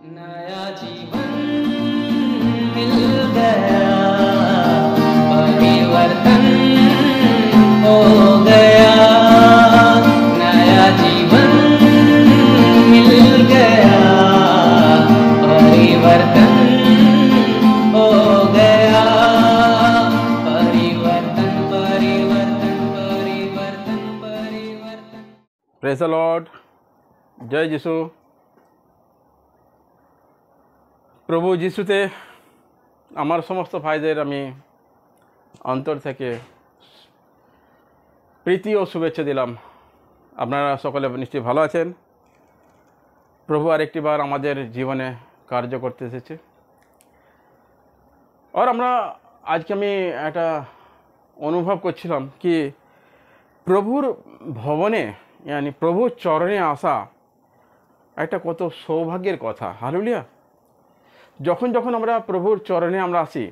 नया जीवन मिल गया, परिवर्तन हो गया। नया जीवन मिल गया, परिवर्तन हो गया। परिवर्तन परिवर्तन परिवर्तन परिवर्तन। Praise the Lord. जय যিশু। প্রভু যিশুতে আমার সমস্ত ভাইদের আমি অন্তর থেকে প্রীতি ও শুভেচ্ছা দিলাম। আপনারা সকলে নিশ্চয়ই ভালো আছেন। প্রভু আরেকটি বার আমাদের জীবনে কার্য করতে এসেছে। আর আমরা আজকে আমি একটা অনুভব করছিলাম কি প্রভুর ভবনে यानी প্রভুর চরণে আসা একটা কত সৌভাগ্যের কথা। হালেলুয়া। যখন যখন আমরা প্রভুর চরণে আমরা আসি,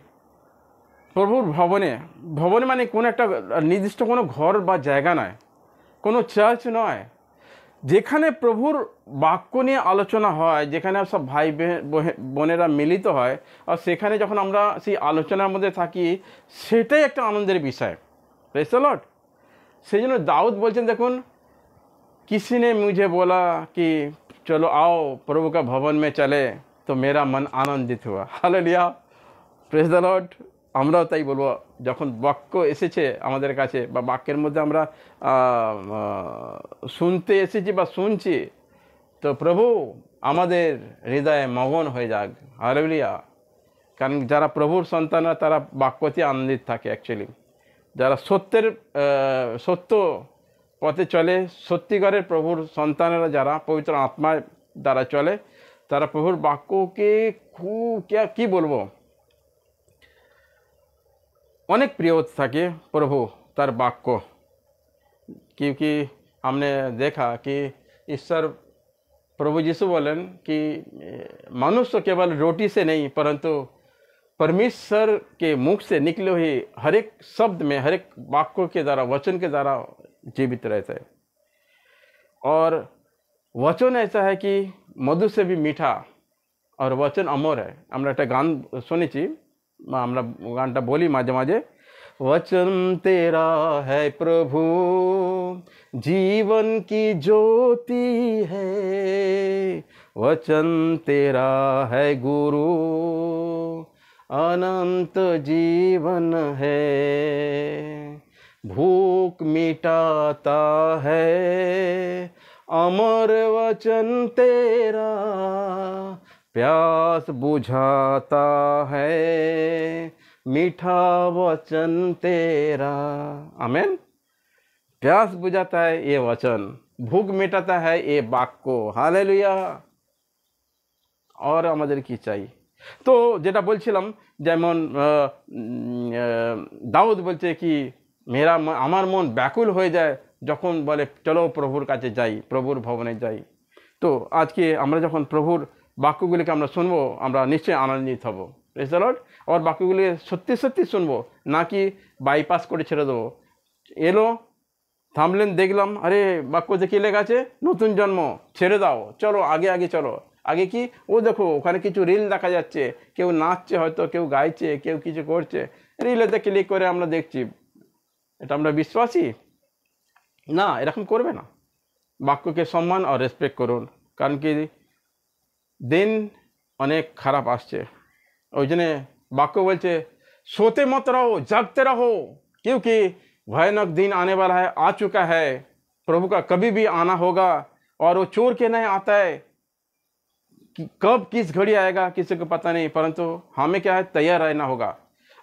প্রভুর ভবনে, ভবনে মানে কোনো একটা নির্দিষ্ট কোনো ঘর বা জায়গা নয়, কোনো চার্চ নয়, যেখানে প্রভুর বাক্য নিয়ে আলোচনা হয়, যেখানে সব ভাই বোনেরা মিলিত হয়, আর সেখানে যখন আমরা সেই আলোচনার মধ্যে থাকি, সেটাই একটা আনন্দের বিষয়। Praise the Lord. সেই জন্য দাউদ বলছেন, দেখুন, किसी ने मुझे बोला कि चलो आओ प्रभु का भवन में चले तो मेरा मन आनंदित हुआ। हालेलुया। Praise the Lord. আমরাও তাই বলবো, যখন বাক্য এসেছে আমাদের কাছে বা বাক্যের মধ্যে আমরা শুনতে এসেছি বা শুনছি, তো প্রভু আমাদের হৃদয়ে মগন হয়ে যাক। হালেলুয়া। কারণ যারা প্রভুর সন্তানরা তারা বাক্যতে আনন্দিত থাকে। অ্যাকচুয়ালি যারা সত্য পথে চলে, সত্যিকারের প্রভুর সন্তানেরা যারা পবিত্র আত্মার দ্বারা চলে, তারা প্রভুর বাক্যকে খুব কি বলবো, অনেক প্রিয় থাকে प्रभु तार वाक्य। क्योंकि हमने देखा कि ईश्वर प्रभु यीशु बोलें कि मनुष्य केवल रोटी से नहीं परंतु परमेश्वर के मुख से निकले हुए हर एक शब्द में, हर एक वाक्य के द्वारा, वचन के द्वारा जीवित रहता है। और वचन ऐसा है कि मधु से भी मीठा और वचन अमर है। আমরা একটা গান শুনেছি, আমরা গানটা বলি মাঝে মাঝে। वचन तेरा है प्रभु जीवन की ज्योति है, वचन तेरा है गुरु अनंत जीवन है। भूख मिटाता है अमर वचन तेरा, प्यास बुझाता है मीठा वचन तेरा। आमेन। प्यास बुझाता है ये वचन, भूख मिटाता है ये वाक्य। हालेलुया। और আমাদের কি চাই? তো যেটা বলছিলাম, যেমন দাউদ বলছে কি আমার মন ব্যাকুল হয়ে যায় যখন বলে চলো প্রভুর কাছে যাই, প্রভুর ভবনে যাই। তো আজকে আমরা যখন প্রভুর বাক্যগুলিকে আমরা শুনবো, আমরা নিশ্চয়ই আনন্দিত হব। Praise the Lord. আর বাক্যগুলি সত্যি সত্যি শুনবো, না কি বাইপাস করে ছেড়ে দেবো। এলো, থামলেন, দেখলাম, আরে বাক্য দেখে লেখা আছে নতুন জন্ম, ছেড়ে দাও, চলো আগে আগে চলো। আগে কি, ও দেখো ওখানে কিছু রিল দেখা যাচ্ছে, কেউ নাচছে, হয়তো কেউ গাইছে, কেউ কিছু করছে, রিলেতে ক্লিক করে আমরা দেখছি। এটা আমরা বিশ্বাসী না, এরকম করবে না। বাক্যকে সম্মান আর রেসপেক্ট করুন, কারণ কি দিন অনেক খারাপ আসছে। ওই জন্য বাক্য বলছে सोते मत रहो, जागते रहो, क्योंकि भयानक दिन आने वाला है, आ चुका है। प्रभु का कभी भी आना होगा और वो चोर के नहीं आता है कि कब किस घड़ी आएगा किसी को पता नहीं, परंतु हमें क्या है, तैयार रहना होगा।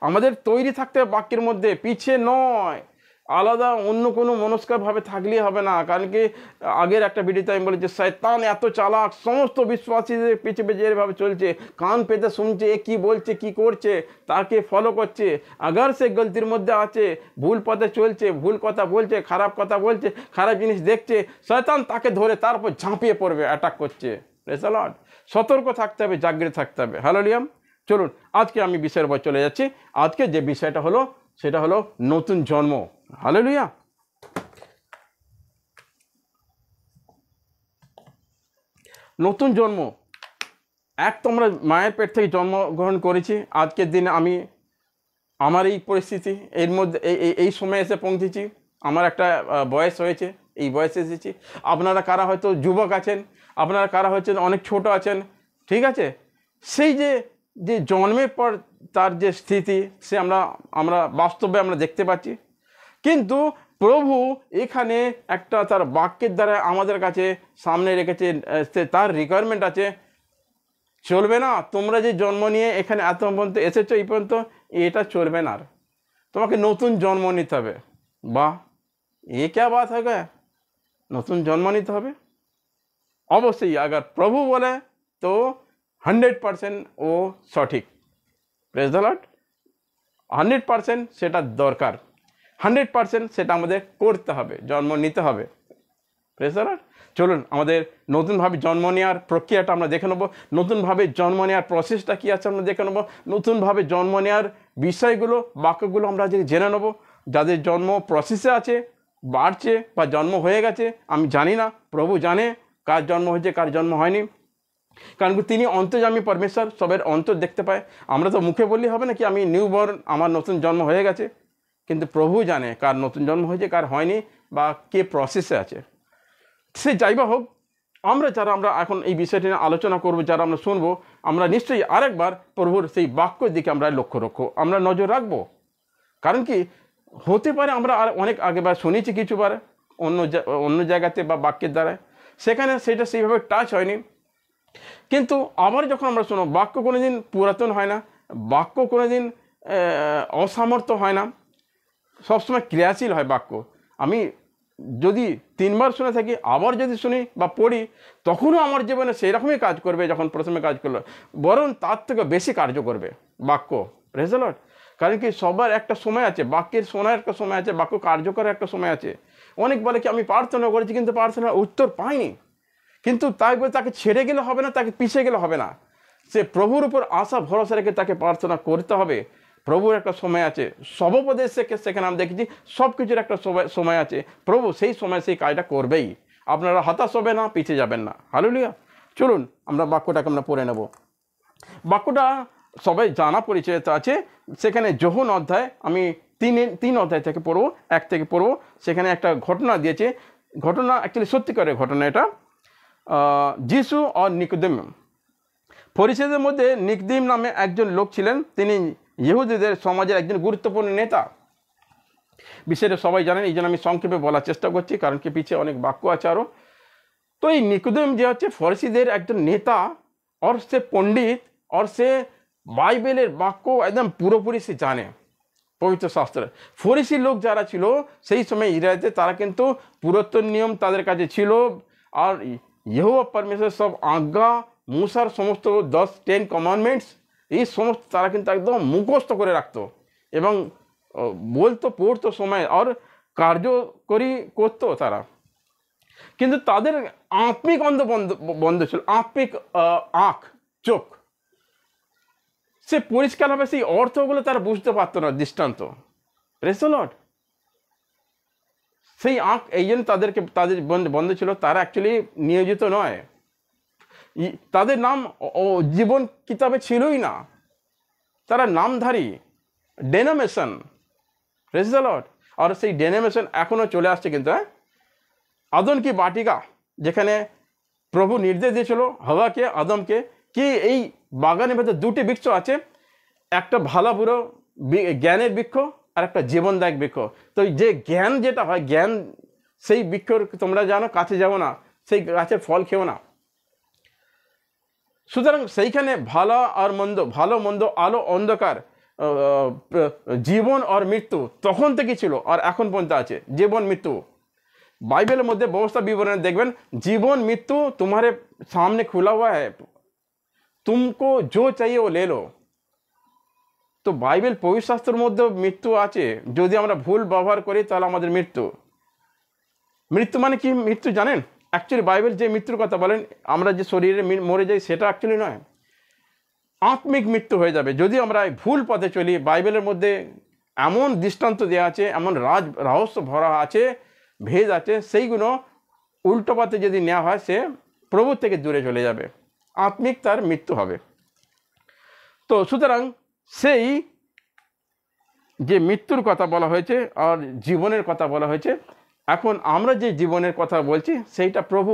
আমাদের তৈরি থাকতে হবে বাক্যের মধ্যে, পিছিয়ে নয়। আলাদা অন্য কোনো মনস্কারভাবে থাকলেই হবে না। কারণ কি আগের একটা ভিডিওতে আমি বলেছি, শয়তান এত চালাক, সমস্ত বিশ্বাসীদের পিছে পিছে যেভাবে চলছে, কান পেতে শুনছে এ কী বলছে, কী করছে, তাকে ফলো করছে। আগার সে গলতির মধ্যে আছে, ভুল পথে চলছে, ভুল কথা বলছে, খারাপ কথা বলছে, খারাপ জিনিস দেখছে, শয়তান তাকে ধরে তারপর ঝাঁপিয়ে পড়বে, অ্যাটাক করছে। Praise the Lord. সতর্ক থাকতে হবে, জাগ্রত থাকতে হবে। হালেলুয়া। চলুন আজকে আমি বিষয়ের উপর চলে যাচ্ছি। আজকে যে বিষয়টা হলো সেটা হলো নতুন জন্ম। হালেলুয়া। নতুন জন্ম। এক তো আমরা মায়ের পেট থেকে জন্মগ্রহণ করেছি, আজকের দিনে আমি আমার এই পরিস্থিতি এর মধ্যে এই সময় এসে পৌঁছেছি, আমার একটা বয়স হয়েছে, এই বয়সে এসেছি। আপনারা কারা হয়তো যুবক আছেন, আপনারা কারা হচ্ছে অনেক ছোট আছেন, ঠিক আছে। সেই যে যে জন্মের পর তার যে স্থিতি সে আমরা বাস্তবে আমরা দেখতে পাচ্ছি। কিন্তু প্রভু এখানে একটা তার বাক্যের দ্বারা আমাদের কাছে সামনে রেখেছে, তার রিকোয়ারমেন্ট আছে, চলবে না তোমরা যে জন্ম নিয়ে এখানে এত পর্যন্ত এসেছো, এই পর্যন্ত এটা চলবে না, আর তোমাকে নতুন জন্ম নিতে হবে। বাহ, এ ক্যা বাত है गया, নতুন জন্ম নিতে হবে। অবশ্যই আগার প্রভু বলে তো 100% ও সঠিক। Praise the Lord. 100% সেটা দরকার, 100% সেটা আমাদের করতে হবে, জন্ম নিতে হবে। Praise the Lord. চলুন আমাদের নতুনভাবে জন্ম নেওয়ার প্রক্রিয়াটা আমরা দেখে নেবো, নতুনভাবে জন্ম নেওয়ার প্রসেসটা কী আছে আমরা দেখে নেবো, নতুনভাবে জন্ম নেওয়ার বিষয়গুলো বাক্যগুলো আমরা জেনে নেবো। যাদের জন্ম প্রসেসে আছে, বাড়ছে বা জন্ম হয়ে গেছে, আমি জানি না, প্রভু জানে কার জন্ম হয়েছে কার জন্ম হয়নি, কারণ তিনি অন্তর্যামী পরমেশ্বর, সবের অন্তর দেখতে পায়। আমরা তো মুখে বললেই হবে না কি আমি নিউবর্ন, আমার নতুন জন্ম হয়ে গেছে, কিন্তু প্রভু জানে কার নতুন জন্ম হয়েছে কার হয়নি বা কে প্রসেসে আছে। সে যাই বা হোক, আমরা এখন এই বিষয়টি নিয়ে আলোচনা করবো, যারা আমরা শুনবো, আমরা নিশ্চয়ই আরেকবার প্রভুর সেই বাক্যের দিকে আমরা লক্ষ্য আমরা নজর রাখবো। কারণ কি হতে পারে আমরা আর অনেক আগেবার শুনেছি কিছুবার অন্য জায়গাতে বা বাক্যের দ্বারায়, সেখানে সেটা সেইভাবে টাচ হয়নি। কিন্তু আবার যখন আমরা শুনো, বাক্য কোনো দিন পুরাতন হয় না, বাক্য কোনো দিন অসামর্থ্য হয় না, সবসময় ক্রিয়াশীল হয় বাক্য। আমি যদি 3 বার শুনে থাকি, আবার যদি শুনি বা পড়ি, তখনও আমার জীবনে সেই রকমই কাজ করবে যখন প্রথমে কাজ করলো, বরং তার থেকে বেশি কার্য করবে বাক্য। Praise the Lord. কারণ কি সবার একটা সময় আছে, বাক্যের শোনার একটা সময় আছে, বাক্য কার্যকরের একটা সময় আছে। অনেক বলে কি আমি প্রার্থনা করেছি কিন্তু প্রার্থনার উত্তর পাইনি, কিন্তু তাই বলে তাকে ছেড়ে গেলে হবে না, তাকে পিছিয়ে গেলে হবে না। সে প্রভুর উপর আশা ভরসা রেখে তাকে প্রার্থনা করতে হবে। প্রভুর একটা সময় আছে, সর্বপ্রদেশে সেখানে আমি দেখেছি সব কিছুর একটা সময় আছে, প্রভু সেই সময় সেই কাজটা করবেই। আপনারা হতাশ হবে না, পিছিয়ে যাবেন না। হালেলুয়া। চলুন আমরা বাক্যটাকে আমরা পড়ে নেব। বাক্যটা সবাই জানা পরিচয়তা আছে, সেখানে যোহন অধ্যায়, আমি 3 অধ্যায় থেকে পড়বো, 1 থেকে পড়বো। সেখানে একটা ঘটনা দিয়েছে, ঘটনা অ্যাকচুয়ালি সত্যিকারের ঘটনা এটা। যিশু আর নিকোদেম। ফরিসীদের মধ্যে নিকোদেম নামে একজন লোক ছিলেন, তিনি ইহুদিদের সমাজের একজন গুরুত্বপূর্ণ নেতা। বিষয়টা সবাই জানেন, এই জন্য আমি সংক্ষেপে বলার চেষ্টা করছি, কারণ কি পিছিয়ে অনেক বাক্য আছে আরও। তো এই নিকোদেম যে হচ্ছে ফরিসীদের একজন নেতা, আর সে পণ্ডিত, আর সে বাইবেলের বাক্য একদম পুরোপুরি সে জানে, পবিত্র শাস্ত্র। ফরিসী লোক যারা ছিল সেই সময় ইসরায়েলে, তারা কিন্তু পুরাতন নিয়ম তাদের কাছে ছিল, আর ইহোবা পরমেশ্বর সব আজ্ঞা, মুসার সমস্ত 10 কমান্ডমেন্টস, এই সমস্ত তারা কিন্তু একদম মুখস্থ করে রাখতো এবং বলতো, পড়তো সময়, আর কার্যকরী করতো তারা। কিন্তু তাদের আত্মিক অন্ধ বন্ধ ছিল, আত্মিক চোখ, সে পরিষ্কারভাবে সেই অর্থগুলো তারা বুঝতে পারতো না, দৃষ্টান্ত। Praise the Lord. সেই এই জন্য তাদের বন্ধ ছিল, তারা অ্যাকচুয়ালি নিয়োজিত নয়, তাদের নাম জীবন কিতাবে ছিলই না, তারা নামধারী, ডেনোমেশন। Praise the Lord. আর সেই ডেনোমেশন এখনও চলে আসছে কিন্তু। আদম কি বাটিকা, যেখানে প্রভু নির্দেশ দিয়েছিল হওয়াকে, আদমকে, কি এই বাগানের ভেতর 2টি বৃক্ষ আছে, একটা ভালো বুড়ো জ্ঞানের বৃক্ষ আর একটা জীবনদায়ক বৃক্ষ। তো যে জ্ঞান যেটা হয়, জ্ঞান সেই বৃক্ষর তোমরা জানো, কাছে যাবো না, সেই গাছের ফল খেও না। সুতরাং সেইখানে ভালো আর মন্দ, ভালো মন্দ, আলো অন্ধকার, জীবন আর মৃত্যু তখন থেকে ছিল আর এখন পর্যন্ত আছে, জীবন মৃত্যু। বাইবেলের মধ্যে ব্যবস্থা বিবরণে দেখবেন, জীবন মৃত্যু तुम्हारे सामने खुला हुआ है, तुमको जो चाहिए वो ले लो। তো বাইবেল পবিত্র শাস্ত্রের মধ্যে মৃত্যু আছে, যদি আমরা ভুল ব্যবহার করি তাহলে আমাদের মৃত্যু। মৃত্যু মানে কি মৃত্যু জানেন? অ্যাকচুয়ালি বাইবেল যে মৃত্যুর কথা বলেন, আমরা যে শরীরে মরে যাই, সেটা অ্যাকচুয়ালি নয়, আত্মিক মৃত্যু হয়ে যাবে যদি আমরা ভুল পথে চলি। বাইবেলের মধ্যে এমন দৃষ্টান্ত দেওয়া আছে, এমন রহস্য ভরা আছে, ভেদ আছে, সেইগুলো উল্টো পথে যদি নেওয়া হয়, সে প্রভু থেকে দূরে চলে যাবে। আত্মিক তার মৃত্যু হবে। তো সুতরাং সেই যে মৃত্যুর কথা বলা হয়েছে আর জীবনের কথা বলা হয়েছে, এখন আমরা যে জীবনের কথা বলছি সেইটা প্রভু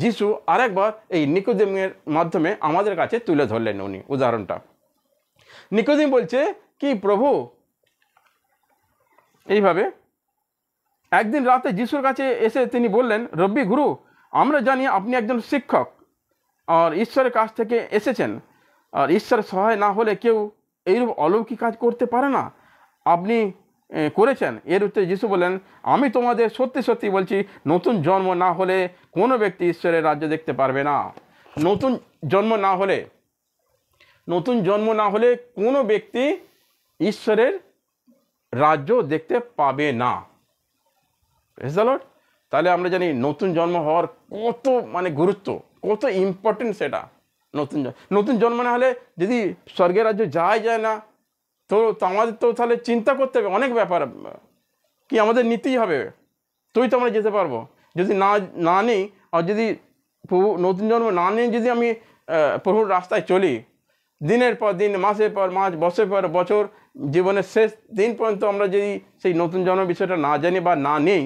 যিশু আরেকবার এই নিকোদিমের মাধ্যমে আমাদের কাছে তুলে ধরলেন। উনি উদাহরণটা, নিকোদিম বলছে কি, প্রভু এইভাবে একদিন রাতে যিশুর কাছে এসে তিনি বললেন, রব্বি গুরু, আমরা জানি আপনি একজন শিক্ষক আর ঈশ্বরের কাছ থেকে এসেছেন, আর ঈশ্বরের সহায় না হলে কেউ এইরূপ অলৌকিক কাজ করতে পারে না, আপনি করেছেন। এর উত্তরে যিশু বললেন, আমি তোমাদের সত্যি সত্যি বলছি, নতুন জন্ম না হলে কোনো ব্যক্তি ঈশ্বরের রাজ্য দেখতে পারবে না। নতুন জন্ম না হলে কোনো ব্যক্তি ঈশ্বরের রাজ্য দেখতে পাবে না। Praise the Lord. তাহলে আমরা জানি নতুন জন্ম হওয়ার কত গুরুত্ব, কত ইম্পর্টেন্ট সেটা। নতুন জন্ম না হলে যদি স্বর্গের রাজ্য যায় না, তো আমাদের তো তাহলে চিন্তা করতে হবে অনেক ব্যাপার, কি আমাদের নিতেই হবে, তুই তো আমরা যেতে পারবো। যদি না নেই, আর যদি প্রভু নতুন জন্ম না নিয়ে যদি আমি প্রভুর রাস্তায় চলি, দিনের পর দিন, মাসের পর মাস, বছরের পর বছর, জীবনের শেষ দিন পর্যন্ত আমরা যদি সেই নতুন জন্ম বিষয়টা না জানি বা না নেই,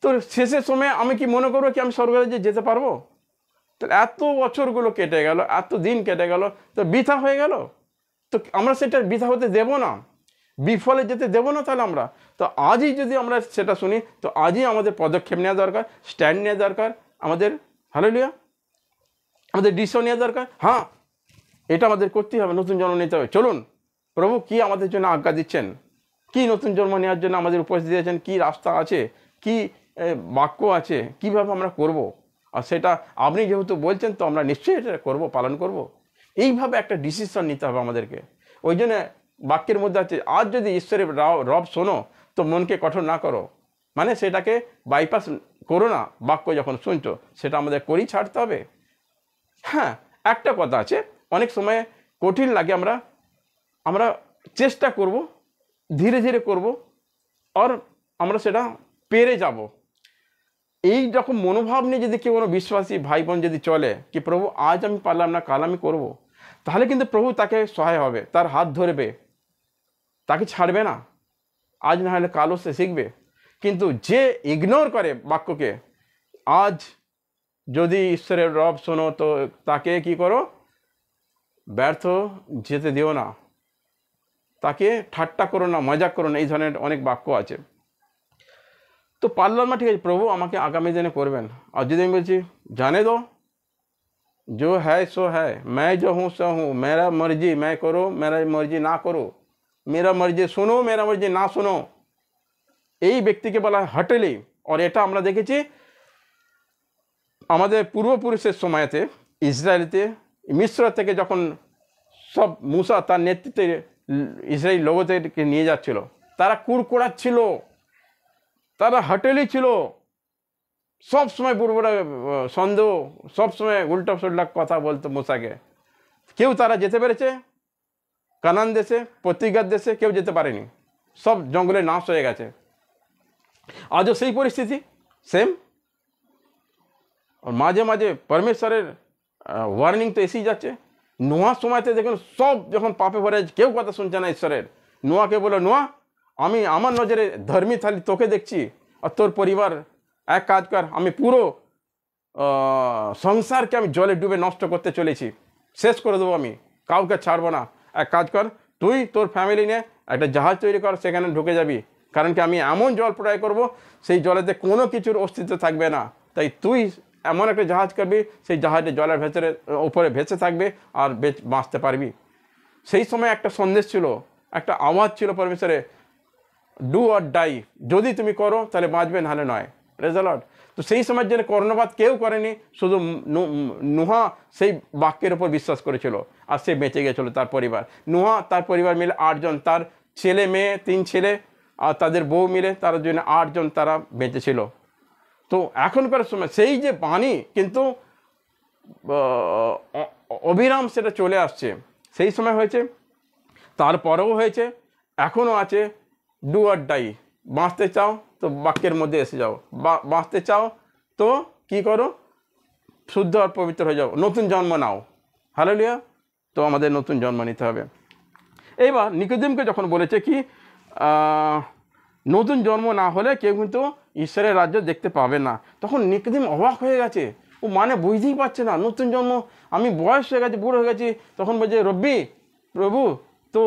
তো শেষের সময় আমি কি মনে করবো কি আমি স্বর্গরাজ্যে যেতে পারবো? তাহলে এত বছরগুলো কেটে গেল, এত দিন কেটে গেল, তো বৃথা হয়ে গেল। তো আমরা সেটা বৃথা হতে দেব না, বিফলে যেতে দেব না। তাহলে আমরা তো আজই যদি আমরা সেটা শুনি, তো আজই আমাদের পদক্ষেপ নেওয়া দরকার, স্ট্যান্ড নেওয়া দরকার, আমাদের হালেলুয়া, আমাদের ডিসিশন নেওয়া দরকার। হ্যাঁ, এটা আমাদের করতেই হবে, নতুন জন্ম নিতে হবে। চলুন, প্রভু কি আমাদের জন্য আজ্ঞা দিচ্ছেন, কি নতুন জন্ম নেওয়ার জন্য আমাদের উপস্থিত দিয়েছেন, কি রাস্তা আছে, কি বাক্য আছে, কিভাবে আমরা করব। আর সেটা আপনি যেহেতু বলছেন, তো আমরা নিশ্চয়ই এটা করব, পালন করব। এইভাবে একটা ডিসিশন নিতে হবে আমাদেরকে। ওই জন্য বাক্যের মধ্যে আছে, আজ যদি ঈশ্বরের রব শোনো, তো মনকে কঠোর না করো, মানে সেটাকে বাইপাস করো না। বাক্য যখন শুনছো, সেটা আমাদের করেই ছাড়তে হবে। হ্যাঁ, একটা কথা আছে, অনেক সময় কঠিন লাগে, আমরা চেষ্টা করব, ধীরে ধীরে করব, আর আমরা সেটা পেরে যাব। এই রকম মনোভাব নিয়ে যদি কেউ কোনো বিশ্বাসী ভাই বোন যদি চলে কি, প্রভু আজ আমি পারলাম না, কাল আমি করব, তাহলে কিন্তু প্রভু তাকে সহায় হবে, তার হাত ধরবে, তাকে ছাড়বে না। আজ না হলে কালও সে শিখবে। কিন্তু যে ইগনোর করে বাক্যকে, আজ যদি ঈশ্বরের রব শোনো, তো তাকে কি করো, ব্যর্থ যেতে দিও না, তাকে ঠাট্টা করো না, মজা করো না। এই ধরনের অনেক বাক্য আছে। তো পারলাম না, ঠিক আছে, প্রভু আমাকে আগামী দিনে করবেন। আর যদি আমি বলছি, জানে দো जो है सो है, मैं जो हूँ सो हूँ, मेरा मर्जी मैं करो, मेरा मर्जी ना करो, मेरा मर्जी सुनो, मेरा मर्जी ना सुनो, এই ব্যক্তিকে বলা হয় হটলি। আর এটা আমরা দেখেছি আমাদের পূর্বপুরুষের সময়তে, ইসরায়েলতে, মিশ্র থেকে যখন সব মুসা তার নেতৃত্বে ইসরায়েল লোকদেরকে নিয়ে যাচ্ছিল, তারা কুড়কুড়াচ্ছিল, তারা হটলি ছিল, সব সময় পূর্বরা সন্দেহ, সব সময় উল্টা সুল্টা কথা বলতো মুসাকে। কেউ তারা যেতে পেরেছে কানান দেশে, প্রতিজ্ঞার দেশে, কেউ যেতে পারেনি, সব জঙ্গলে নাশ হয়ে গেছে। আজও সেই পরিস্থিতি সেম। আর মাঝে মাঝে পরমেশ্বরের ওয়ার্নিং তো এসেই যাচ্ছে। নোয়ার সময়তে দেখুন, সব যখন পাপে ভরে, কেউ কথা শুনছে না ঈশ্বরের। নোয়াকে বলো, নোয়া আমি আমার নজরে ধর্মী থালি তোকে দেখছি, আর তোর পরিবার, এক কাজ কর, আমি পুরো সংসারকে আমি জলে ডুবে নষ্ট করতে চলেছি, শেষ করে দেবো, আমি কাউকে ছাড়বো না। এক কাজ কর, তুই তোর ফ্যামিলি নিয়ে একটা জাহাজ তৈরি কর, সেখানে ঢুকে যাবি, কারণ কি আমি এমন জল প্রয়োগ করব, সেই জলেতে কোনো কিছুর অস্তিত্ব থাকবে না। তাই তুই এমন একটা জাহাজ করবি, সেই জাহাজে জলের ভেতরে ওপরে ভেসে থাকবে, আর বাঁচতে পারবি। সেই সময় একটা সন্দেশ ছিল, একটা আওয়াজ ছিল পরমেশ্বরে, ডু অর ডাই, যদি তুমি করো তাহলে বাঁচবে, নাহলে নয়। Praise the Lord. তো সেই সময়ের জন্য কর্ণপাত কেউ করেনি, শুধু নুহা সেই বাক্যের উপর বিশ্বাস করেছিল, আর সে বেঁচে গেছিল, তার পরিবার। নুহা তার পরিবার মিলে 8 জন, তার ছেলে মেয়ে 3 ছেলে আর তাদের বউ মিলে তার জন্য 8 জন তারা বেঁচেছিল। তো এখনকার সময় সেই যে বাণী কিন্তু অবিরাম সেটা চলে আসছে, সেই সময় হয়েছে, তারপরেও হয়েছে, এখনও আছে। ডু অর ডাই, বাঁচতে চাও তো বাক্যের মধ্যে এসে যাও, বাঁচতে চাও তো কি করো, শুদ্ধ আর পবিত্র হয়ে যাও, নতুন জন্ম নাও। হালেলুয়া। তো আমাদের নতুন জন্ম নিতে হবে। এইবার নিকোদিমকে যখন বলেছে কি নতুন জন্ম না হলে কেউ কিন্তু ঈশ্বরের রাজ্য দেখতে পাবে না, তখন নিকোদিম অবাক হয়ে গেছে। ও মানে বুঝতেই পারছে না, নতুন জন্ম, আমি বয়স হয়ে গেছে, বুড়ো হয়ে গেছি। তখন বলছে, রব্বি, প্রভু, তো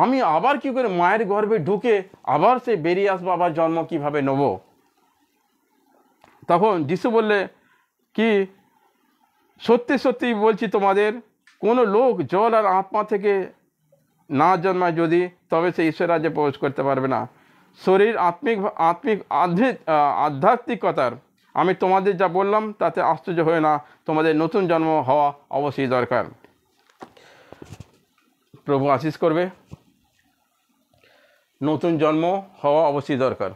আমি আবার কি করে মায়ের গর্ভে ঢুকে আবার সে বেরিয়ে আসবো, আবার জন্ম কিভাবে নেব? তখন যিশু বললে কি, সত্যি সত্যি বলছি তোমাদের, কোনো লোক জল আর আত্মা থেকে না জন্মায় যদি, তবে সে ঈশ্বর রাজ্যে প্রবেশ করতে পারবে না। শরীর আধ্যাত্মিকতার আমি তোমাদের যা বললাম তাতে আশ্চর্য হয়ে না, তোমাদের নতুন জন্ম হওয়া অবশ্যই দরকার। প্রভু আশীষ করবে। নতুন জন্ম হওয়া অবশ্যই দরকার।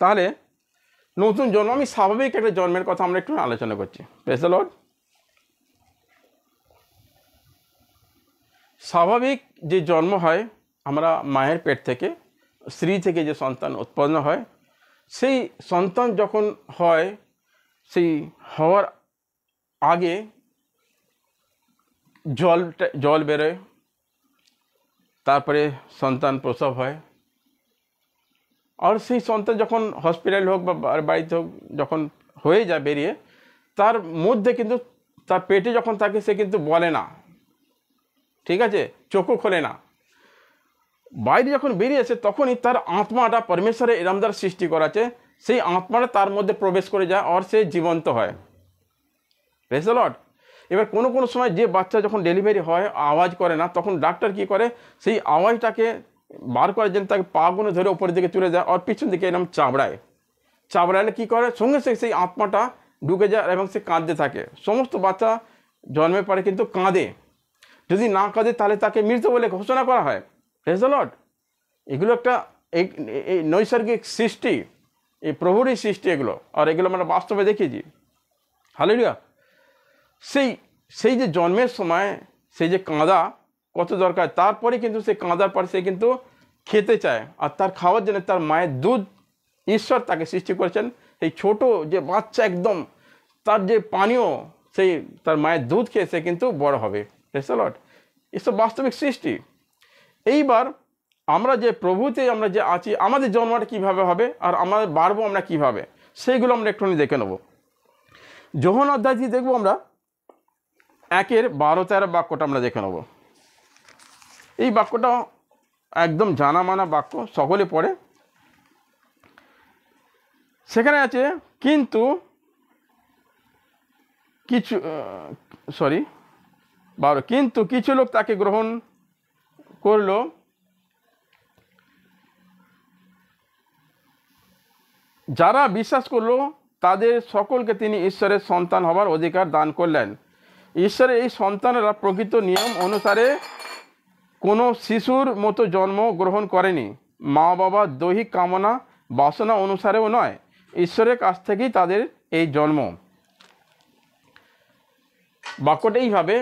তাহলে নতুন জন্ম, আমি স্বাভাবিক একটা জন্মের কথা আমরা একটু আলোচনা করছি। Praise the Lord. স্বাভাবিক যে জন্ম হয়, আমরা মায়ের পেট থেকে, স্ত্রী থেকে যে সন্তান উৎপন্ন হয়, সেই সন্তান যখন হয়, সেই হওয়ার আগে জল বেরোয়, তারপরে সন্তান প্রসব হয়। আর সেই সন্তান যখন হসপিটাল হোক বা বাড়িতে হোক, যখন হয়ে যায় বেরিয়ে, তার মধ্যে কিন্তু তার পেটে যখন থাকে সে কিন্তু বলে না, ঠিক আছে, চোখও খোলে না। বাইরে যখন বেরিয়েছে তখনই তার আত্মাটা, পরমেশ্বরের এরমদার সৃষ্টি করাছে, সেই আত্মাটা তার মধ্যে প্রবেশ করে যায় আর সে জীবন্ত হয়। Praise the Lord. এবার কোনো কোনো সময় যে বাচ্চা যখন ডেলিভারি হয় আওয়াজ করে না, তখন ডাক্তার কি করে, সেই আওয়াজটাকে বার করার জন্য তাকে পাগুলো ধরে ওপরের দিকে তুলে দেয় আর পিছন দিকে এরকম চাবড়ালে কী করে, সঙ্গে সঙ্গে সেই আত্মাটা ঢুকে যায় এবং সে কাঁদতে থাকে। সমস্ত বাচ্চা জন্মের পরে কিন্তু কাঁদে, যদি না কাঁদে তাহলে তাকে মৃত বলে ঘোষণা করা হয়। Praise the Lord. এগুলো একটা এই নৈসর্গিক সৃষ্টি, এই প্রভুরই সৃষ্টি এগুলো, আর এগুলো আমরা বাস্তবে দেখেছি। হালেলুয়া। সেই যে জন্মের সময় সেই যে কাঁদা কত দরকার, তারপরে কিন্তু সে কাঁদার পর সে কিন্তু খেতে চায়, আর তার খাওয়ার জন্য তার মায়ের দুধ, ঈশ্বর তাকে সৃষ্টি করেছেন। সেই ছোট যে বাচ্চা একদম, তার যে পানীয়, সেই তার মায়ের দুধ খেয়ে সে কিন্তু বড় হবে। Praise the Lord. এসব বাস্তবিক সৃষ্টি। এইবার আমরা যে প্রভুতে আমরা যে আছি, আমাদের জন্মটা কীভাবে হবে আর আমাদের বাড়বো আমরা কীভাবে, সেইগুলো আমরা একটুখানি দেখে নেব। যোহন অধ্যায়টি দেখবো আমরা 1:12-13 বাক্যটা আমরা দেখে নেব। এই বাক্যটা একদম জানা মানা বাক্য, সকলে পড়ে। সেখানে আছে, কিন্তু কিছু লোক তাকে গ্রহণ করলো, যারা বিশ্বাস করলো তাদের সকলকে তিনি ঈশ্বরের সন্তান হবার অধিকার দান করলেন। ঈশ্বরের এই সন্তানেরা প্রকৃত নিয়ম অনুসারে কোনো শিশুর মতো জন্ম গ্রহণ করেনি, মা বাবার দৈহিক কামনা বাসনা অনুসারেও নয়, ঈশ্বরের কাছ থেকেই তাদের এই জন্ম। বাক্যটা এইভাবে,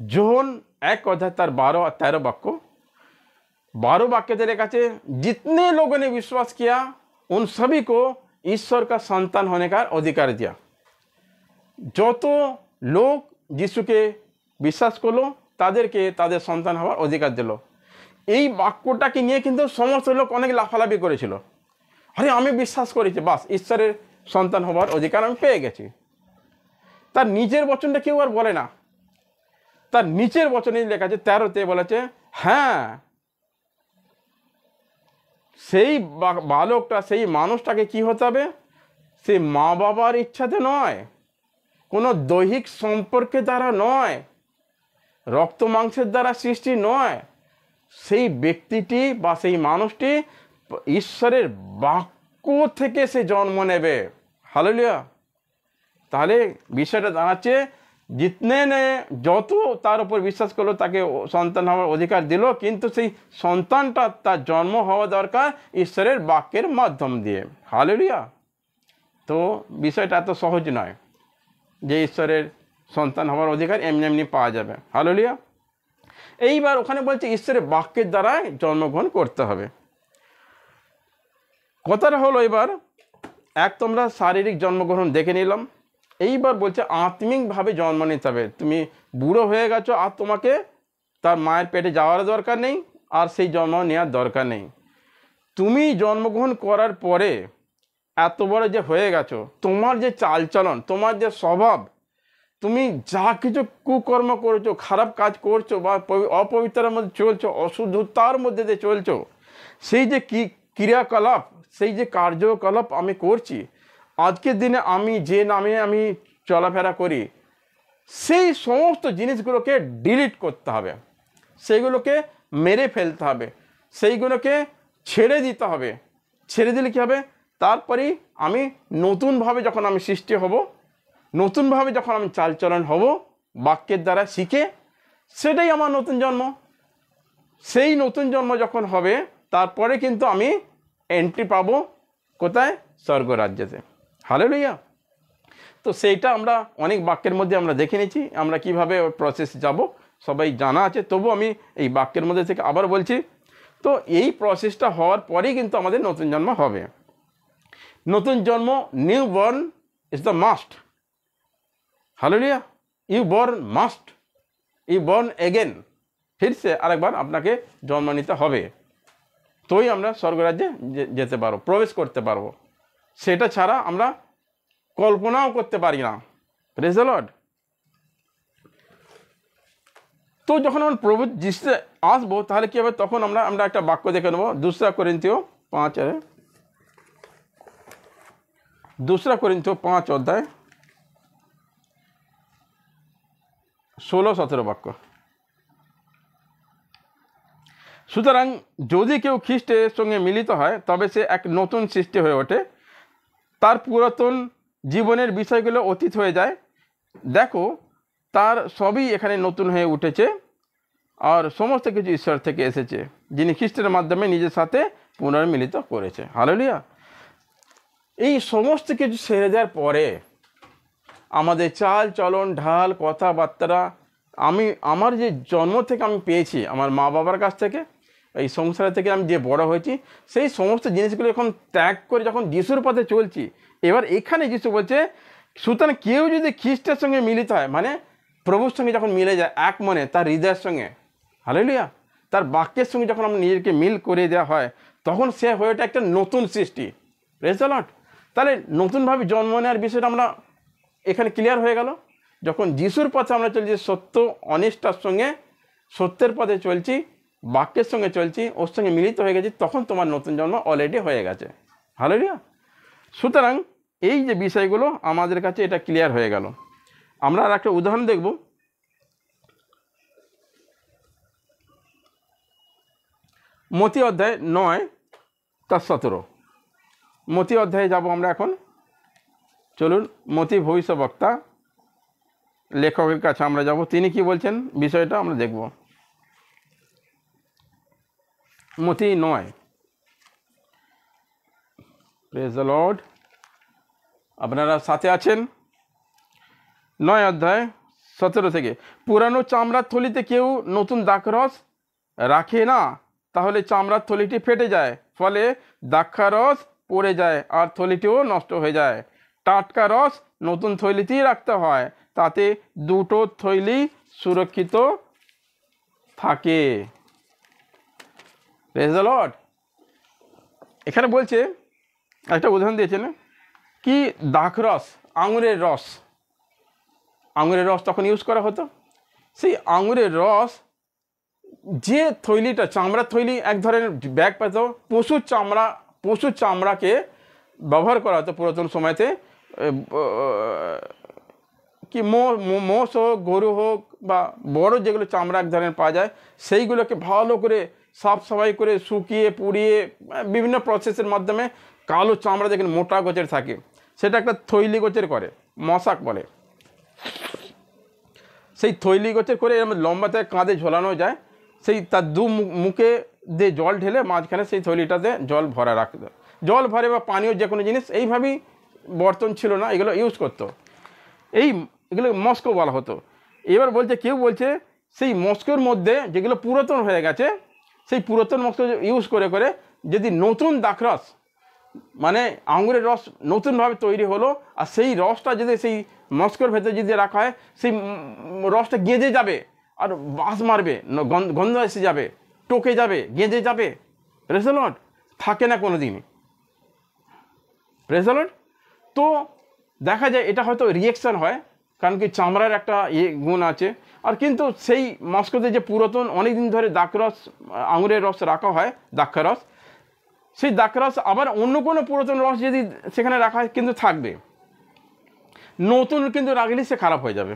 যোহন 1 তার 12 और 13 বাক্য। 12 वाक्य दे रखा है, जितने लोगों ने विश्वास किया उन सभी को ईश्वर का संतान होने का अधिकार दिया। যত লোক যিশুকে বিশ্বাস করলো তাদেরকে তাদের সন্তান হওয়ার অধিকার দিল। এই বাক্যটাকে নিয়ে কিন্তু সমস্ত লোক অনেক লাফালাফি করেছিল। আরে আমি বিশ্বাস করেছি, বাস ঈশ্বরের সন্তান হওয়ার অধিকার আমি পেয়ে গেছি। তার নিজের বচনটা কেউ আর বলে না। তার নিচের বচনে লেখা আছে 13-তে বলেছে, হ্যাঁ, সেই বালকটা, সেই মানুষটাকে কি হতে হবে, সে মা বাবার ইচ্ছাতে নয়, কোনো দৈহিক সম্পর্কের দ্বারা নয়, রক্ত মাংসের দ্বারা সৃষ্টি নয়, সেই ব্যক্তিটি বা সেই মানুষটি ঈশ্বরের বাক্য থেকে সে জন্ম নেবে। হালেলুয়া। তাহলে বিষয়টা দাঁড়াচ্ছে, যত তার উপর বিশ্বাস করলো তাকে সন্তান হওয়ার অধিকার দিল, কিন্তু সেই সন্তানটা তার জন্ম হওয়া দরকার ঈশ্বরের বাক্যের মাধ্যম দিয়ে। হালেলুয়া। তো বিষয়টা এত সহজ নয় যে ঈশ্বরের সন্তান হওয়ার অধিকার এমনি এমনি পাওয়া যাবে। হালেলুয়া। এইবার ওখানে বলছে ঈশ্বরের বাক্যের দ্বারাই জন্মগ্রহণ করতে হবে। কথাটা হলো, এবার তোমরা শারীরিক জন্মগ্রহণ দেখে নিলাম, এইবার বলছে আত্মিকভাবে জন্ম নিতে হবে। তুমি বুড়ো হয়ে গেছো, আর তোমাকে তার মায়ের পেটে যাওয়ার দরকার নেই, আর সেই জন্ম নেওয়ার দরকার নেই। তুমি জন্মগ্রহণ করার পরে এত বড় যে হয়ে গেছো, তোমার যে চালচলন, তোমার যে স্বভাব, তুমি যা কিছু কুকর্ম করছো, খারাপ কাজ করছো, বা অপবিত্রের মধ্যে চলছো, অশুদ্ধতার মধ্যে দিয়ে চলছো, সেই যে ক্রিয়াকলাপ, সেই যে কার্যকলাপ আমি করছি, আজকের দিনে আমি যে নামে আমি চলাফেরা করি, সেই সমস্ত জিনিসগুলোকে ডিলিট করতে হবে, সেইগুলোকে মেরে ফেলতে হবে, সেইগুলোকে ছেড়ে দিতে হবে। ছেড়ে দিলে কী হবে? তারপরেই আমি নতুনভাবে যখন আমি সৃষ্টি হব, নতুনভাবে যখন আমি চালচলন হব বাক্যের দ্বারা শিখে, সেটাই আমার নতুন জন্ম। সেই নতুন জন্ম যখন হবে, তারপরে কিন্তু আমি এন্ট্রি পাবো কোথায়? স্বর্গরাজ্যেতে। হালেলুয়া। তো সেইটা আমরা অনেক বাক্যের মধ্যে আমরা দেখে নিয়েছি, আমরা কিভাবে প্রসেস যাব সবাই জানা আছে, তবু আমি এই বাক্যের মধ্যে থেকে আবার বলছি। তো এই প্রসেসটা হওয়ার পরেই কিন্তু আমাদের নতুন জন্ম হবে। নতুন জন্ম, new born is the must. Hallelujah. You born must, you born again. ফির সে আরেকবার আপনাকে জন্ম নিতে হবে, তোই আমরা স্বর্গরাজ্যে যেতে পারবো, প্রবেশ করতে পারবো। সেটা ছাড়া আমরা কল্পনাও করতে পারি না। Praise the Lord. তো যখন আমরা প্রভু যিশুতে আসবো, তাহলে কী হবে? তখন আমরা একটা বাক্য দেখে নেবো, 2 কোরিন্থীয় 5 অধ্যায় 16-17 বাক্য। সুতরাং যদি কেউ খ্রিস্টের সঙ্গে মিলিত হয়, তবে সে এক নতুন সৃষ্টি হয়ে ওঠে, তার পুরাতন জীবনের বিষয়গুলো অতীত হয়ে যায়, দেখো তার সবই এখানে নতুন হয়ে উঠেছে, আর সমস্ত কিছু ঈশ্বর থেকে এসেছে, যিনি খ্রিস্টের মাধ্যমে নিজের সাথে পুনর্মিলিত করেছে। হালেলুয়া। এই সমস্ত কিছু সেরে যাওয়ার পরে আমাদের চাল চলন, ঢাল, কথাবার্তা, আমার যে জন্ম থেকে আমি পেয়েছি আমার মা বাবার কাছ থেকে, এই সংসার থেকে আমি যে বড় হয়েছি, সেই সমস্ত জিনিসগুলো এখন ত্যাগ করে যখন যিশুর পথে চলছি, এবার এখানে যিশু বলছে, সুতরাং কেউ যদি খ্রিস্টের সঙ্গে মিলিত হয়, মানে প্রভুর সঙ্গে যখন মিলে যায় এক মনে তার হৃদয়ের সঙ্গে, হালেলুয়া, তার বাক্যের সঙ্গে যখন আমরা নিজেকে মিল করে দেওয়া হয়, তখন সে হয়ে ওঠে একটা নতুন সৃষ্টি। Praise the Lord. তাহলে নতুনভাবে জন্ম নেওয়ার বিষয়টা আমরা এখানে ক্লিয়ার হয়ে গেল। যখন যিশুর পথে আমরা চলছি, সত্য অনিষ্ঠার সঙ্গে সত্যের পথে চলছি, বাক্যের সঙ্গে চলছি, ওর সঙ্গে মিলিত হয়ে গেছি, তখন তোমার নতুন জন্ম অলরেডি হয়ে গেছে। হালেলুয়া। সুতরাং এই যে বিষয়গুলো আমাদের কাছে এটা ক্লিয়ার হয়ে গেল। আমরা আর একটা উদাহরণ দেখব। মতি অধ্যায় 9-17। মতি অধ্যায়ে যাব আমরা এখন। চলুন, মতি ভবিষ্যদ্বক্তা লেখকের কাছে আমরা যাব, তিনি কি বলছেন বিষয়টা আমরা দেখব। মতি 9। Praise the Lord. আপনারা সাথে আছেন? 9 অধ্যায় 17 থেকে। পুরানো চামড়ার থলিতে কেউ নতুন দ্রাক্ষারস রাখে না, তাহলে চামড়ার থলিটি ফেটে যায়, ফলে দ্রাক্ষারস পড়ে যায় আর থলিটিও নষ্ট হয়ে যায়। টাটকা রস নতুন থলিতেই রাখতে হয়, তাতে দুটো থলি সুরক্ষিত থাকে। Praise the Lord. এখানে বলছে, একটা উদাহরণ দিয়েছেন কি, দ্রাক্ষারস, আঙুরের রস। আঙুরের রস তখন ইউজ করা হতো। সেই আঙুরের রস, যে থৈলিটা, চামড়ার থৈলি, এক ধরনের ব্যাগ পেত, পশুর চামড়াকে ব্যবহার করা হতো পুরাতন সময়তে। কি মোষ হোক, গরু হোক, বা বড় যেগুলো চামড়া এক ধরনের পাওয়া যায়, সেইগুলোকে ভালো করে সাফ সাফাই করে শুকিয়ে পুড়িয়ে বিভিন্ন প্রসেসের মাধ্যমে কালো চামড়া যেখানে মোটা গোছের থাকে, সেটা একটা থৈলি গোছের করে, মশাক বলে। সেই থৈলি গোছের করে এরকম লম্বাতে কাঁধে ঝোলানো যায়, সেই তার মুখে দিয়ে জল ঢেলে মাঝখানে সেই থৈলিটাতে জল ভরা রাখতো। জল ভরে বা পানীয় যে কোনো জিনিস, এইভাবেই, বর্তন ছিল না, এগুলো ইউজ করতো। এগুলো মস্কো বলা হতো। এবার বলছে, কেউ বলছে সেই মস্কোর মধ্যে যেগুলো পুরাতন হয়ে গেছে, সেই পুরাতন মস্কো ইউজ করে করে যদি নতুন দ্রাক্ষারস, মানে আঙুরের রস নতুনভাবে তৈরি হলো, আর সেই রসটা যদি সেই মস্কর ভেতরে যদি রাখা হয় সেই রসটা গেঁজে যাবে আর বাস মারবে, গন্ধ এসে যাবে, টোকে যাবে, গেঁজে যাবে। প্রেজ দ্য লর্ড, থাকে না কোনো দিনই। Praise the Lord. তো দেখা যায় এটা হয়তো রিয়েকশান হয়, কারণ কি চামড়ার একটা গুণ আছে। আর কিন্তু সেই মস্কোতে যে পুরাতন অনেক দিন ধরে দ্রাক্ষরস, আঙুরের রস রাখা হয়, দ্রাক্ষারস, সেই দ্রাক্ষারস আবার অন্য কোনো পুরাতন রস যদি সেখানে রাখা হয় কিন্তু থাকবে, নতুন কিন্তু রাখলে সে খারাপ হয়ে যাবে।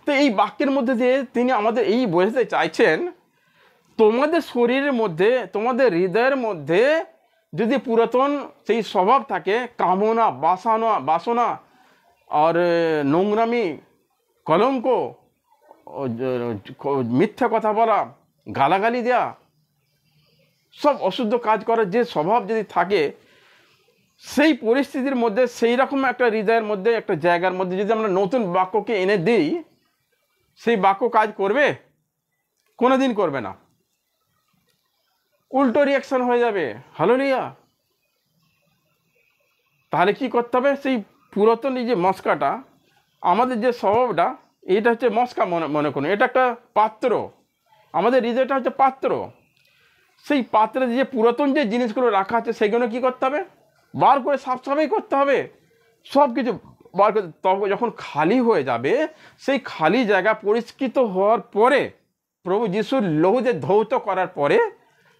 তো এই বাক্যের মধ্যে দিয়ে তিনি আমাদের এই বোঝাতে চাইছেন, তোমাদের শরীরের মধ্যে, তোমাদের হৃদয়ের মধ্যে যদি পুরাতন সেই স্বভাব থাকে, কামনা, বাসনা আর নোংরামি, কলঙ্ক, মিথ্যা কথা বলা, গালাগালি দেওয়া, সব অশুদ্ধ কাজ করার যে স্বভাব যদি থাকে, সেই পরিস্থিতির মধ্যে সেই রকম একটা হৃদয়ের মধ্যে, একটা জায়গার মধ্যে যদি আমরা নতুন বাক্যকে এনে দিই, সেই বাক্য কাজ করবে? কোনো দিন করবে না, উল্টো রিয়াকশন হয়ে যাবে। হালেলুয়া। তাহলে কি করতে হবে? সেই পুরাতন এই যে মস্কাটা, আমাদের যে স্বভাবটা, এটা হচ্ছে মস্কা মনে করুন, এটা একটা পাত্র, আমাদের হৃদয়টা হচ্ছে পাত্র। সেই পাত্রে যে পুরাতন যে জিনিসগুলো রাখা আছে সেগুলো কি করতে হবে? বার করে সাফসাফাই করতে হবে, সব কিছু বার করে। তবে যখন খালি হয়ে যাবে, সেই খালি জায়গা পরিষ্কৃত হওয়ার পরে, প্রভু যিশুর লহুতে ধৌত করার পরে,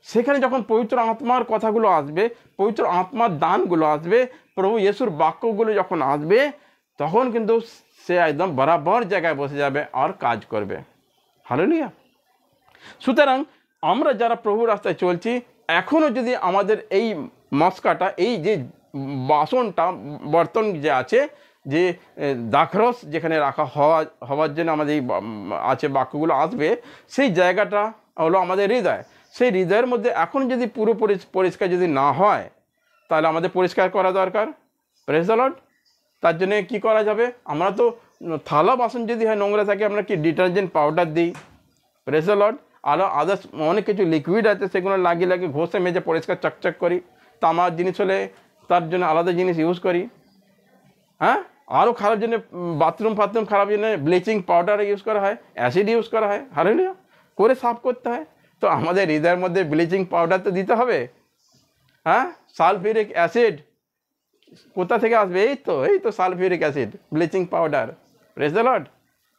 সেখানে যখন পবিত্র আত্মার কথাগুলো আসবে, পবিত্র আত্মার দানগুলো আসবে, প্রভু যিশুর বাক্যগুলো যখন আসবে, তখন কিন্তু সে একদম বরাবর জায়গায় বসে যাবে আর কাজ করবে। হালেলুয়া। সুতরাং আমরা যারা প্রভু রাস্তায় চলছি, এখনও যদি আমাদের এই মস্কাটা, এই যে বাসনটা, বর্তন যে আছে, যে দ্রাক্ষরস যেখানে রাখা হওয়ার জন্য আমাদের এই আছে, বাক্যগুলো আসবে, সেই জায়গাটা হলো আমাদের হৃদয়। সেই হৃদয়ের মধ্যে এখন যদি পুরো পরিষ্কার যদি না হয়, তাহলে আমাদের পরিষ্কার করা দরকার। Praise the Lord. তার জন্য কী করা যাবে? আমরা তো থালা বাসন যদি হয় নোংরা থাকে, আমরা কি ডিটারজেন্ট পাউডার দিই। Praise the Lord. আরও আদার্স অনেক কিছু লিকুইড আছে, সেগুলো লাগিয়ে ঘষে মেজে পরিষ্কার চকচক করি। তামার জিনিস হলে তার জন্য আলাদা জিনিস ইউজ করি। হ্যাঁ, আরও খারাপ জন্য বাথরুম খারাপ জন্য ব্লিচিং পাউডার ইউজ করা হয়, অ্যাসিড ইউজ করা হয়। হালেলুয়া। করে সাফ করতে হয়। তো আমাদের হৃদয়ের মধ্যে ব্লিচিং পাউডার তো দিতে হবে। হ্যাঁ, সালফিউরিক অ্যাসিড কোথা থেকে আসবে? এই তো sulphuric acid, bleaching powder. Praise the Lord.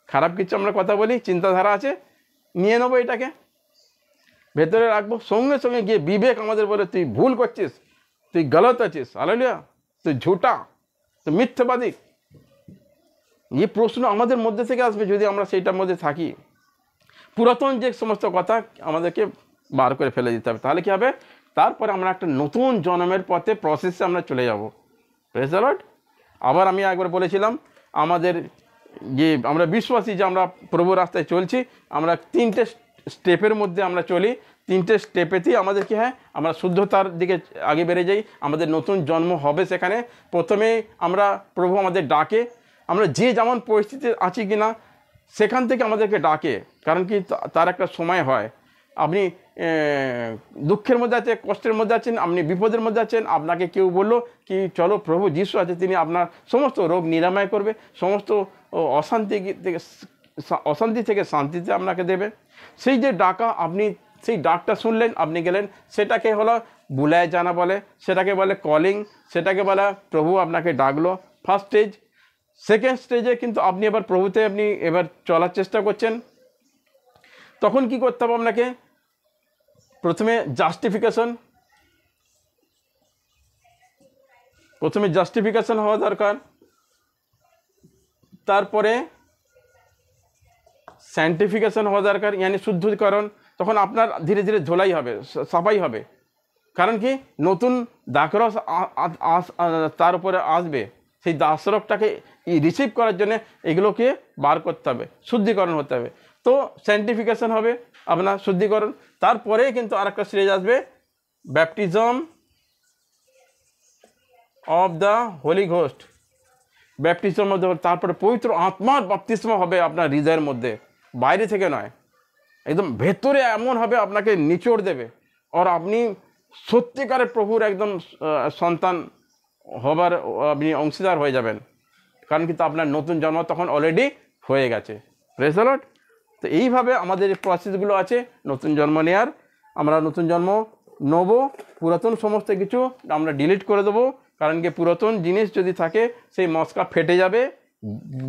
খারাপ কিছু আমরা কথা বলি, চিন্তাধারা আছে, নিয়ে নেবো, এটাকে ভেতরে রাখবো, সঙ্গে সঙ্গে গিয়ে বিবেক আমাদের বলে, তুই ভুল করছিস, তুই গলত আছিস, হালেলুয়া, তুই ঝুটা, তুই মিথ্যাবাদী। এই প্রশ্ন আমাদের মধ্যে থেকে আসবে যদি আমরা সেইটার মধ্যে থাকি। পুরাতন যে সমস্ত কথা আমাদেরকে বার করে ফেলে দিতে হবে। তাহলে কী হবে? তারপরে আমরা একটা নতুন জন্মের পথে, প্রসেসে আমরা চলে যাব। Praise the Lord. আবার আমি একবার বলেছিলাম, আমাদের যে আমরা বিশ্বাসী, যে আমরা প্রভু রাস্তায় চলছি, আমরা 3টে স্টেপের মধ্যে আমরা চলি। 3টে স্টেপেতেই আমাদের কী হয়? আমরা শুদ্ধতার দিকে আগে বেড়ে যাই, আমাদের নতুন জন্ম হবে। সেখানে প্রথমে আমরা, প্রভু আমাদের ডাকে, আমরা যে যেমন পরিস্থিতি আছি কি না, সেখান থেকে আমাদেরকে ডাকে। কারণ কি, তার একটা সময় হয়। আপনি দুঃখের মধ্যে আছেন, কষ্টের মধ্যে আছেন, আপনি বিপদের মধ্যে আছেন, আপনাকে কেউ বললো কি, চলো প্রভু যিশু আছে, তিনি আপনার সমস্ত রোগ নিরাময় করবে, সমস্ত অশান্তি থেকে শান্তিতে আপনাকে দেবে। সেই যে ডাকা, আপনি সেই ডাকটা শুনলেন, আপনি গেলেন, সেটাকে হলো বুলায় জানা বলে, সেটাকে বলে কলিং, সেটাকে বলে প্রভু আপনাকে ডাকলো, ফার্স্ট স্টেজ। সেকেন্ড স্টেজে কিন্তু আপনি এবার প্রভুতে আপনি এবার চলার চেষ্টা করছেন। তখন কি করতে হবে আপনাকে? প্রথমে জাস্টিফিকেশন হওয়া দরকার। তারপরে স্যান্টিফিকেশন হওয়া দরকার, ইয়ানি শুদ্ধীকরণ। তখন আপনার ধীরে ধীরে ঝোলাই হবে, সাফাই হবে। কারণ কি, নতুন দ্রাক্ষরস তার উপরে আসবে। সেই দাসরকটাকে রিসিভ করার জন্য এগুলোকে বার করতে হবে, শুদ্ধিকরণ হতে হবে। তো স্যান্টিফিকেশন হবে আপনার, শুদ্ধিকরণ। তারপরে কিন্তু আর একটা স্টেজ আসবে, baptism of the Holi ghost. Baptism মধ্যে, তারপরে পবিত্র আত্মার বাপ্তিস্ম হবে আপনার হৃদয়ের মধ্যে, বাইরে থেকে নয়, একদম ভেতরে এমন হবে, আপনাকে নিচড় দেবে। আর আপনি সত্যিকারের প্রভুর একদম সন্তান হবার আপনি অংশীদার হয়ে যাবেন। কারণ কিন্তু আপনার নতুন জন্ম তখন অলরেডি হয়ে গেছে। Praise the Lord. তো এইভাবে আমাদের এই প্রসেসগুলো আছে নতুন জন্ম নেওয়ার। আমরা নতুন জন্ম নেব, পুরাতন সমস্ত কিছু আমরা ডিলিট করে দেবো, কারণ কি পুরাতন জিনিস যদি থাকে সেই মস্কা ফেটে যাবে,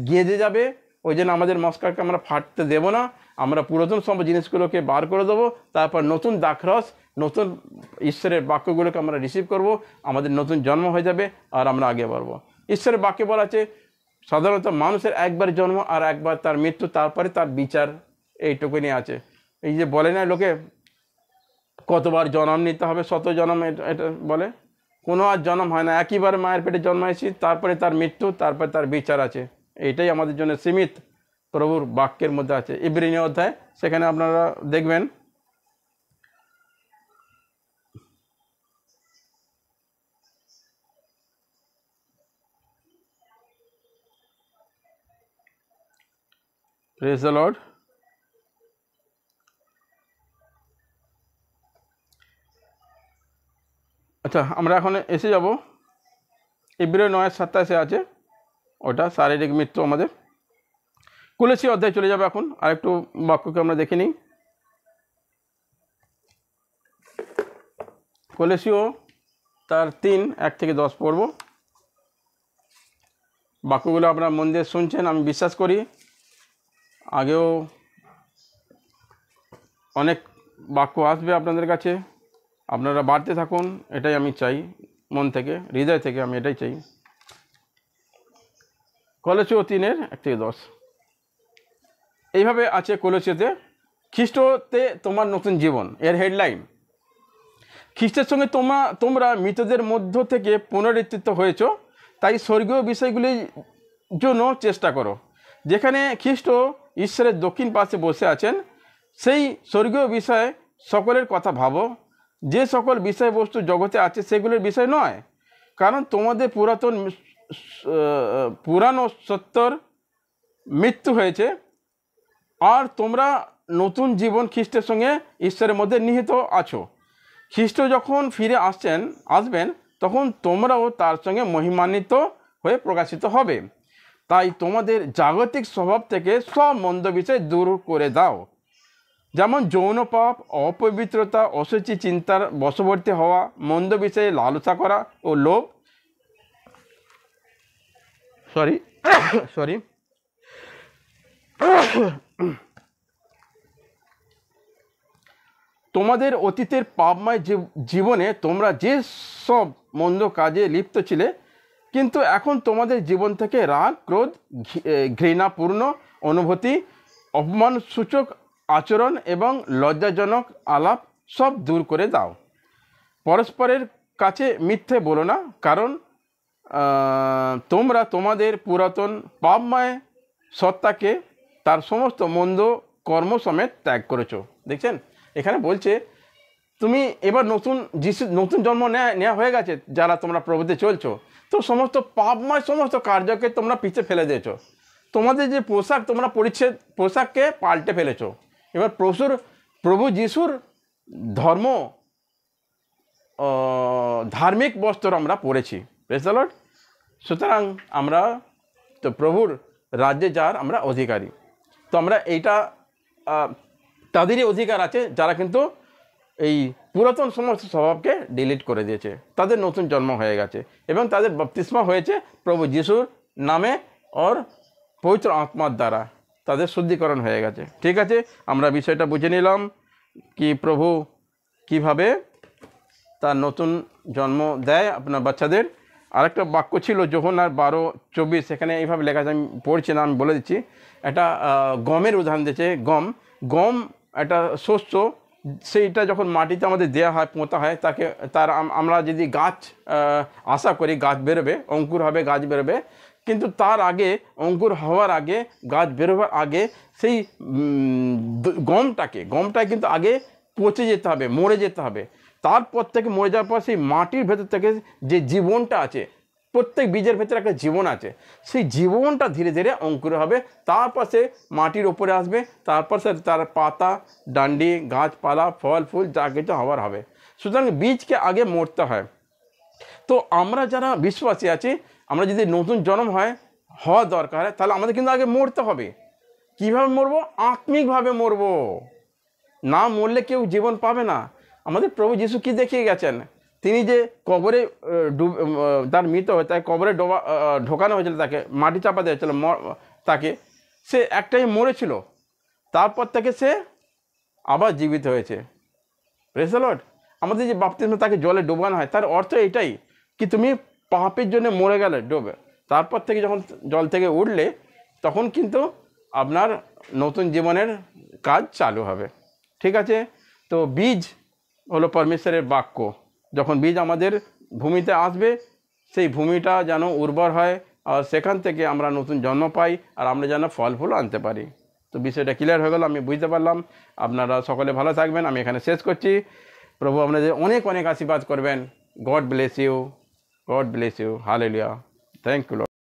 গেঁজে যাবে। ওই জন্য আমাদের মস্কাকে আমরা ফাটতে দেবো না, আমরা পুরাতন সব জিনিসগুলোকে বার করে দেবো, তারপর নতুন দাখরস, নতুন ঈশ্বরের বাক্যগুলোকে আমরা রিসিভ করব, আমাদের নতুন জন্ম হয়ে যাবে আর আমরা আগে বাড়বো। ঈশ্বরের বাক্যে বলা আছে সাধারণত মানুষের একবার জন্ম আর একবার তার মৃত্যু, তারপরে তার বিচার, এইটুকুনি আছে। এই যে বলে না লোকে কতবার জন্ম নিতে হবে, শত জন্ম, এটা বলে, কোনো আর জন্ম হয় না, একইবার মায়ের পেটে জন্মাইছি, তারপরে তার মৃত্যু, তারপরে তার বিচার আছে। এইটাই আমাদের জন্য সীমিত প্রভুর বাক্যের মধ্যে আছে। ইব্রিনীয় অধ্যায়, সেখানে আপনারা দেখবেন প্রেজ দ্য লর্ড। আচ্ছা, আমরা এখন এসে যাব ইব্রিয় 9:27 আছে, ওটা শারীরিক মৃত্যু আমাদের। কুলেসী অধ্যায় চলে যাবে এখন, আরেকটু বাক্যকে আমরা দেখে নিই। কলেসীয় তার 3:1-10 পড়ব। বাক্যগুলো আপনারা মন দিয়ে শুনছেন, আমি বিশ্বাস করি আগেও অনেক বাক্য আসবে আপনাদের কাছে, আপনারা বাড়তে থাকুন, এটাই আমি চাই, মন থেকে, হৃদয় থেকে আমি এটাই চাই। কলেসীয় 3:1-10 এইভাবে আছে কলেসীয়তে, খ্রিস্টতে তোমার নতুন জীবন। এর হেডলাইন, খ্রিস্টের সঙ্গে তোমরা মৃতদের মধ্য থেকে পুনরুত্থিত হয়েছ, তাই স্বর্গীয় বিষয়গুলির জন্য চেষ্টা করো। যেখানে খ্রিস্ট ঈশ্বরের দক্ষিণ পাশে বসে আছেন, সেই স্বর্গীয় বিষয়ে সকলের কথা ভাবো। যে সকল বিষয়বস্তু জগতে আছে সেগুলোর বিষয় নয়, কারণ তোমাদের পুরানো সত্যর মৃত্যু হয়েছে, আর তোমরা নতুন জীবন খ্রিস্টের সঙ্গে ঈশ্বরের মধ্যে নিহিত আছো। খ্রিস্ট যখন ফিরে আসবেন তখন তোমরাও তার সঙ্গে মহিমান্বিত হয়ে প্রকাশিত হবে। তাই তোমাদের জাগতিক স্বভাব থেকে সব মন্দ বিষয় দূর করে দাও, যেমন যৌন পাপ, অপবিত্রতা, অসুচি চিন্তার বশবর্তী হওয়া, মন্দ বিষয়ে লালসা করা ও লোভ। সরি তোমাদের অতীতের পাপময় জীবনে তোমরা যে সব মন্দ কাজে লিপ্ত ছিলে, কিন্তু এখন তোমাদের জীবন থেকে রাগ, ক্রোধ, ঘৃণাপূর্ণ অনুভূতি, অপমানসূচক আচরণ এবং লজ্জাজনক আলাপ সব দূর করে দাও। পরস্পরের কাছে মিথ্যে বলো না, কারণ তোমরা তোমাদের পুরাতন পাপময় সত্তাকে তার সমস্ত মন্দ কর্ম সমেত ত্যাগ করেছো। দেখছেন, এখানে বলছে তুমি এবার নতুন জন্ম নেওয়া হয়ে গেছে, যারা তোমরা প্রভুতে চলছো, তো সমস্ত পাপময় সমস্ত কার্যকে তোমরা পিছে ফেলে দিয়েছো। তোমাদের যে পোশাক তোমরা পোশাককে পাল্টে ফেলেছো। এবার প্রভু যিশুর ধার্মিক বস্ত্র আমরা পরেছি। Praise the Lord. সুতরাং আমরা তো প্রভুর রাজ্যে যার আমরা অধিকারী। তো আমরা এইটা তাদেরই অধিকার আছে যারা কিন্তু এই পুরাতন সমস্ত স্বভাবকে ডিলিট করে দিয়েছে, তাদের নতুন জন্ম হয়ে গেছে এবং তাদের বাপ্তিস্মা হয়েছে প্রভু যিশুর নামে ওর পবিত্র আত্মার দ্বারা, তাদের শুদ্ধিকরণ হয়ে গেছে। ঠিক আছে, আমরা বিষয়টা বুঝে নিলাম কি প্রভু কিভাবে তার নতুন জন্ম দেয় আপনার বাচ্চাদের। আরেকটা বাক্য ছিল যোহন্নার 12:24, সেখানে এইভাবে লেখা আছে, আমি পড়ছি না, আমি বলে দিচ্ছি। একটা গমের উদাহরণ দিয়েছে। গম একটা শস্য, সেইটা যখন মাটিতে আমাদের দেওয়া হয়, পোঁতা হয়, আমরা যদি গাছ আশা করি গাছ বেরোবে, অঙ্কুর হবে, গাছ বেরোবে, কিন্তু তার আগে, অঙ্কুর হওয়ার আগে, গাছ বেরোবার আগে সেই গমটাকে কিন্তু আগে পচে যেতে হবে, মরে যেতে হবে। তারপর থেকে মরে যাওয়ার পর সেই মাটির ভেতর থেকে যে জীবনটা আছে, প্রত্যেক বীজের ভেতরে একটা জীবন আছে, সেই জীবনটা ধীরে ধীরে অঙ্কুর হবে, তারপর সে মাটির ওপরে আসবে, তারপর সে তার পাতা, ডান্ডি, গাছপালা, ফল ফুল যা কিছু হওয়ার হবে। সুতরাং বীজকে আগে মরতে হয়। তো আমরা যারা বিশ্বাসী আছি, আমরা যদি নতুন জন্ম হওয়া দরকার হয়, তাহলে আমাদের কিন্তু আগে মরতে হবে। কীভাবে মরবো? আত্মিকভাবে মরবো। না মরলে কেউ জীবন পাবে না। আমাদের প্রভু যীশু কি দেখিয়ে গেছেন? তিনি যে কবরে তার মৃত হয়ে তাই কবরে ঢোকানো হয়েছিল, তাকে মাটি চাপা দেওয়া হয়েছিল, তাকে সে একটাই মরেছিল, তারপর থেকে সে আবার জীবিত হয়েছে। Praise the Lord. আমাদের যে বাপ্তিস্ম তাকে জলে ডোবানো হয়, তার অর্থ এটাই কি তুমি পাপের জন্য মরে গেলে ডোবে, তারপর থেকে যখন জল থেকে উঠলে তখন কিন্তু আপনার নতুন জীবনের কাজ চালু হবে। ঠিক আছে? তো বীজ হলো পরমেশ্বরের বাক্য। যখন বীজ আমাদের ভূমিতে আসবে, সেই ভূমিটা যেন উর্বর হয়, আর সেখান থেকে আমরা নতুন জন্ম পাই, আর আমরা যেন ফল ফুল আনতে পারি। তো বিষয়টা ক্লিয়ার হয়ে গেল, আমি বুঝতে পারলাম। আপনারা সকলে ভালো থাকবেন। আমি এখানে শেষ করছি। প্রভু আপনাদের অনেক অনেক আশীর্বাদ করবেন। God bless you, God bless you. Hallelujah. Thank you Lord.